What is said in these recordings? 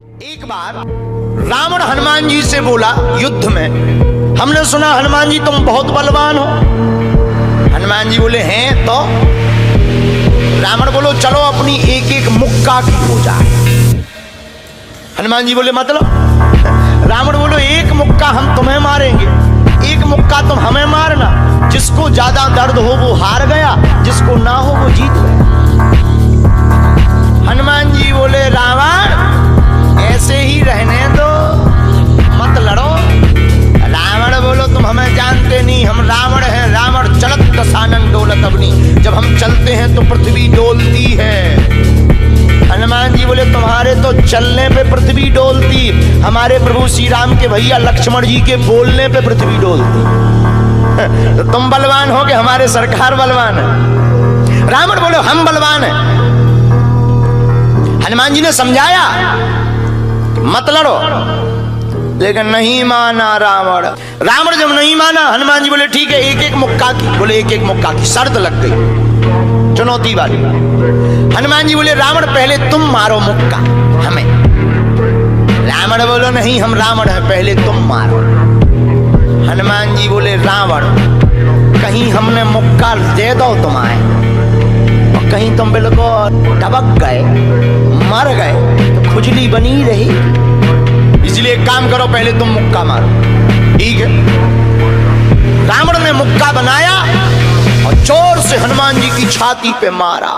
एक बार रावण हनुमान जी से बोला युद्ध में, हमने सुना हनुमान जी तुम बहुत बलवान हो। हनुमान जी बोले हैं तो। रावण बोलो चलो अपनी एक एक मुक्का की हो जाए। हनुमान जी बोले मतलब? रावण बोलो एक मुक्का हम तुम्हें मारेंगे, एक मुक्का तुम हमें मारना। जिसको ज्यादा दर्द हो वो हार गया, जिसको ना हो वो जीत गया। हनुमान जी बोले रावण ऐसे ही रहने दो, मत लड़ो। रावण बोलो तुम हमें जानते नहीं, हम रावण हैं। रावण चलत दसानन डोलत अग्नि, जब हम चलते हैं तो पृथ्वी डोलती है। हनुमान जी बोले तुम्हारे तो चलने पे पृथ्वी डोलती, हमारे प्रभु श्री राम के भैया लक्ष्मण जी के बोलने पे पृथ्वी डोलती। तो तुम बलवान हो कि हमारे सरकार बलवान है? रावण बोले हम बलवान हैं। हनुमान जी ने समझाया मत लड़ो, लेकिन नहीं माना रावण। रावण जब नहीं माना, हनुमान जी बोले ठीक है एक एक मुक्का की। बोले एक एक मुक्का की शर्त लग गई, चुनौती वाली। हनुमान जी बोले रावण पहले तुम मारो मुक्का हमें। रावण बोलो नहीं हम रावण हैं, पहले तुम मारो। हनुमान जी बोले रावण कहीं हमने मुक्का दे दो तुम्हें और कहीं तुम बिल्कुल टबक गए मर गए तो खुजली बनी रही, इसलिए एक काम करो पहले तुम मुक्का मारो। ठीक है। रावण ने मुक्का बनाया और जोर से हनुमान जी की छाती पे मारा।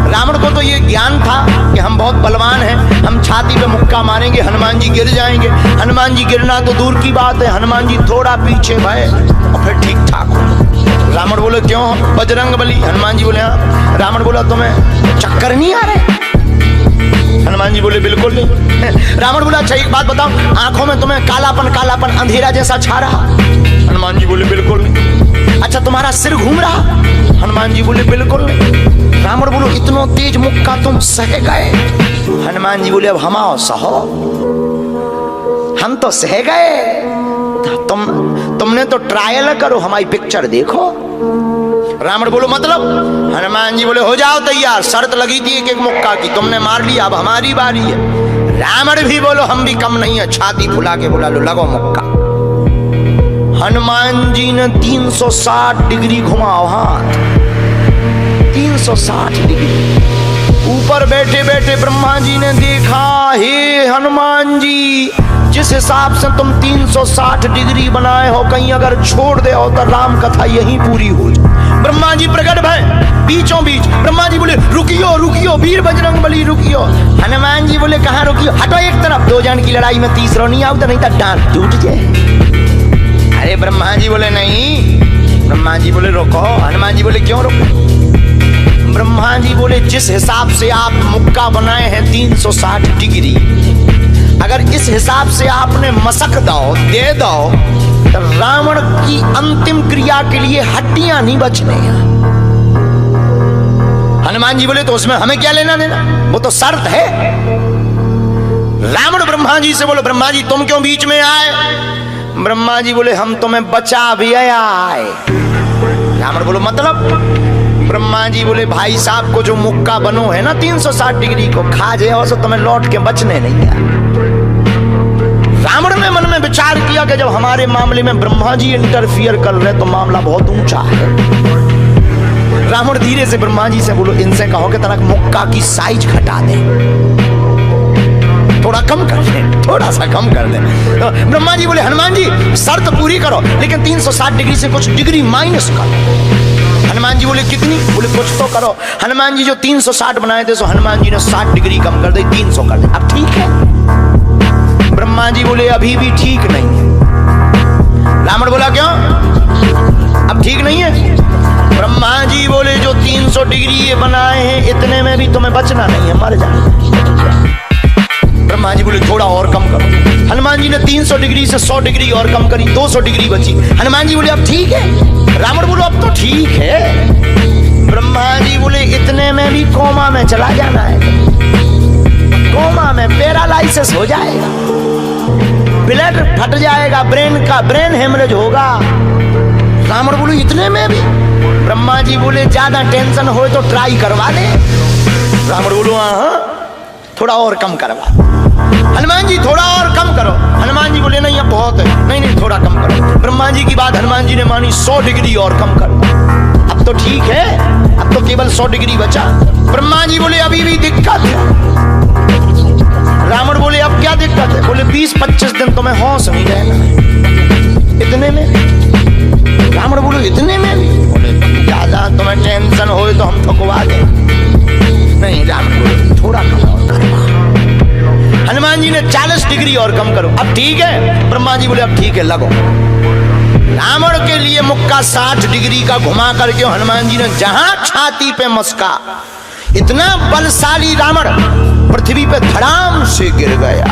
रावण को तो ये ज्ञान था कि हम बहुत बलवान हैं, हम छाती पे मुक्का मारेंगे हनुमान जी गिर जाएंगे। हनुमान जी गिरना तो दूर की बात है, हनुमान जी थोड़ा पीछे भय और फिर ठीक ठाक हो। रावण बोले क्यों बजरंग बली? हनुमान जी बोले हाँ। रावण बोला तुम्हें चक्कर नहीं आ रहे? हनुमान जी बोले बिल्कुल नहीं। रावण बोला अच्छा एक बात बताओ, आंखों में तुम्हें कालापन कालापन अंधेरा जैसा छा रहा? हनुमान जी बोले बिल्कुल नहीं। अच्छा तुम्हारा सिर घूम रहा? हनुमान जी बोले बिल्कुल नहीं। रावण बोलो इतना तेज मुक्का तुम सह गए? हनुमान जी बोले अब हम आओ सहो, हम तो सह गए, तुमने तो ट्रायल करो, हमारी पिक्चर देखो। रावण बोलो मतलब? हनुमान जी बोले हो जाओ तैयार, शर्त लगी थी एक एक मुक्का की, तुमने मार लिया, अब हमारी बारी है। रावण भी बोलो हम भी कम नहीं है, छाती फुला के बोला लो लगो मुक्का। हनुमान जी ने 360 डिग्री घुमाओ हाथ, 360 डिग्री। ऊपर बैठे बैठे ब्रह्मा जी ने देखा, हे हनुमान जी जिस हिसाब से तुम 360 डिग्री बनाए हो, कहीं अगर छोड़ दे हो तो राम कथा यहीं पूरी हो जाए। ब्रह्मा जी प्रकट भय बीचों बीच। ब्रह्मा जी बोले रुकियो रुकियो वीर बजरंग बली रुकियो। हनुमान जी बोले कहाँ रुकियो? हटो एक तरफ, दो जन की लड़ाई में तीसरा नहीं आओ तो नहीं तो डांट टूट जाए। अरे ब्रह्मा जी बोले नहीं। ब्रह्मा जी बोले रोको। हनुमान जी बोले क्यों रोको? ब्रह्मा जी बोले जिस हिसाब से आप मुक्का बनाए हैं 360 डिग्री, अगर इस हिसाब से आपने मसक दो दे दो तो रावण की अंतिम क्रिया के लिए हड्डियां नहीं बचने। हनुमान जी बोले तो उसमें हमें क्या लेना देना, वो तो शर्त है। रावण ब्रह्मा जी से बोले ब्रह्मा जी तुम क्यों बीच में आए? ब्रह्मा जी बोले हम तुम्हें बचा भी आए। रावण बोलो मतलब? ब्रह्मा जी बोले भाई साहब को जो मुक्का बनो है ना 360 डिग्री को खा जाए तो तुम्हें लौट के बचने नहीं है। रावण ने मन में विचार किया कि जब हमारे मामले में ब्रह्मा जी इंटरफियर कर रहे तो मामला बहुत ऊंचा है। रावण धीरे से ब्रह्मा जी से बोलो इनसे कहो कि तनक मुक्का की साइज घटा दे, थोड़ा कम कर दे, थोड़ा सा कम कर दे। तो ब्रह्मा जी बोले हनुमान जी शर्त पूरी करो लेकिन 360 डिग्री से कुछ डिग्री माइनस करो। हनुमान जी बोले कितनी? बोले कुछ तो करो। हनुमान जी जो 360 बनाए थे सो हनुमान जी ने 60 डिग्री कम कर दी, 300 कर दी। अब ठीक है? ब्रह्मा जी बोले अभी भी ठीक नहीं है। रावण बोला क्यों अब ठीक नहीं है? ब्रह्मा जी बोले जो 300 डिग्री ये बनाए हैं इतने में भी तुम्हें बचना नहीं है, मर जाना। ब्रह्मा जी बोले थोड़ा और कम करो। हनुमान जी ने 300 डिग्री से 100 डिग्री और कम करी, 200 डिग्री बची। हनुमान जी बोले अब ठीक है? रावण बोलो अब तो ठीक है। ब्रह्मा जी बोले इतने में भी कोमा में चला जाना है, कोमा में पैरालाइसिस हो जाएगा, ब्लड फट जाएगा, ब्रेन हेमरेज होगा। रावण बोले इतने में भी? ब्रह्मा जी बोले ज्यादा टेंशन हो तो ट्राई करवा दे। रावण बोलो हाँ। थोड़ा और कम करवा। हनुमान जी थोड़ा और कम करो। हनुमान जी बोले नहीं अब बहुत है, नहीं नहीं थोड़ा कम करो। ब्रह्मा जी की बात हनुमान जी ने मानी, 100 डिग्री और कम कर दो। अब तो ठीक है, अब तो केवल 100 डिग्री बचा। ब्रह्मा जी बोले अभी भी दिक्कत है। रावण बोले अब क्या दिक्कत है? बोले 20-25 दिन तुम्हें होश नहीं रहना। इतने में? रावण बोले इतने में भी? बोले ज्यादा तुम्हें टेंशन हो तो हम ठुकवा दें। नहीं, रावण बोले थोड़ा कम और करवा। हनुमान जी ने 40 डिग्री और कम करो। अब ठीक है? ब्रह्मा जी बोले अब ठीक है लगो। रावण के लिए मुक्का 60 डिग्री का घुमा करके हनुमान जी ने जहां छाती पे मस्का, इतना बलशाली रावण पृथ्वी पे धड़ाम से गिर गया।